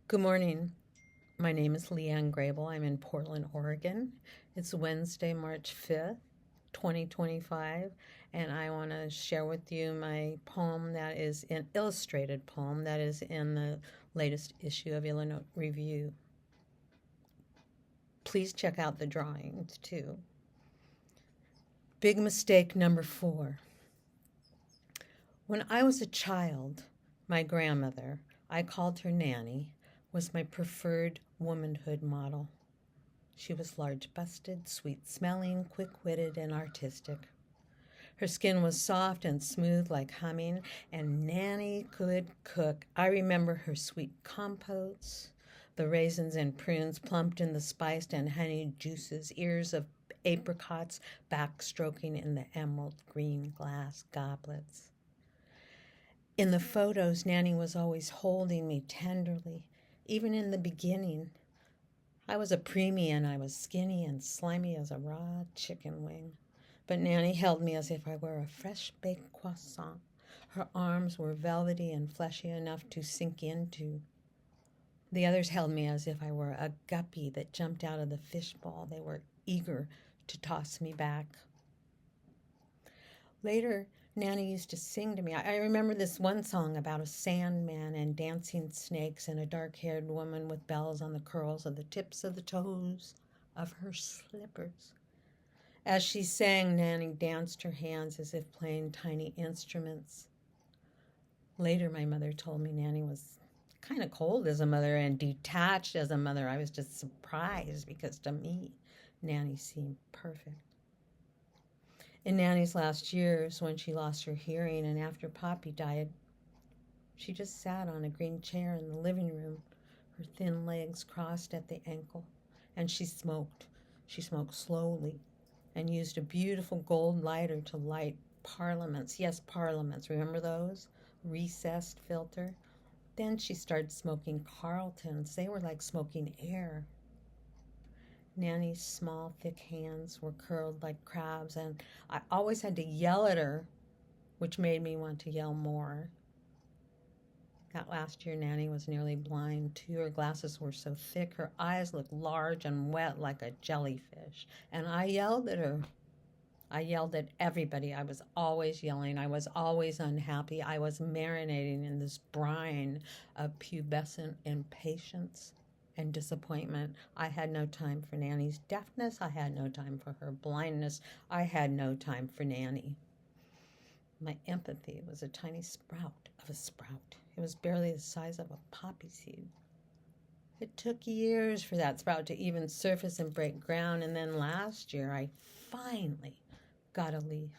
Good morning. My name is Leanne Grabel. I'm in Portland, Oregon. It's Wednesday, March 5th, 2025, and I want to share with you my poem that is an illustrated poem that is in the latest issue of Ilanot Review. Please check out the drawings too. Big mistake number 4. When I was a child, my grandmother, I called her Nanny, was my preferred womanhood model. She was large-busted, sweet-smelling, quick-witted, and artistic. Her skin was soft and smooth like humming, and Nanny could cook. I remember her sweet compotes, the raisins and prunes plumped in the spiced and honeyed juices, ears of apricots backstroking in the emerald green glass goblets. In the photos, Nanny was always holding me tenderly. Even in the beginning, I was a preemie and I was skinny and slimy as a raw chicken wing. But Nanny held me as if I were a fresh-baked croissant. Her arms were velvety and fleshy enough to sink into. The others held me as if I were a guppy that jumped out of the fishbowl. They were eager to toss me back. Later, Nanny used to sing to me. I remember this one song about a sandman and dancing snakes and a dark-haired woman with bells on the curls of the tips of the toes of her slippers. As she sang, Nanny danced her hands as if playing tiny instruments. Later, my mother told me Nanny was kind of cold as a mother and detached as a mother. I was just surprised because to me, Nanny seemed perfect. In Nanny's last years, when she lost her hearing and after Poppy died, she just sat on a green chair in the living room, her thin legs crossed at the ankle, and she smoked. She smoked slowly and used a beautiful gold lighter to light parliaments. Yes, parliaments. Remember those? Recessed filter. Then she started smoking Carltons. They were like smoking air. Nanny's small, thick hands were curled like crabs, and I always had to yell at her, which made me want to yell more. That last year, Nanny was nearly blind, too. Her glasses were so thick, her eyes looked large and wet like a jellyfish. And I yelled at her. I yelled at everybody. I was always yelling. I was always unhappy. I was marinating in this brine of pubescent impatience and disappointment. I had no time for Nanny's deafness. I had no time for her blindness. I had no time for Nanny. My empathy was a tiny sprout of a sprout. It was barely the size of a poppy seed. It took years for that sprout to even surface and break ground, and then last year I finally got a leaf.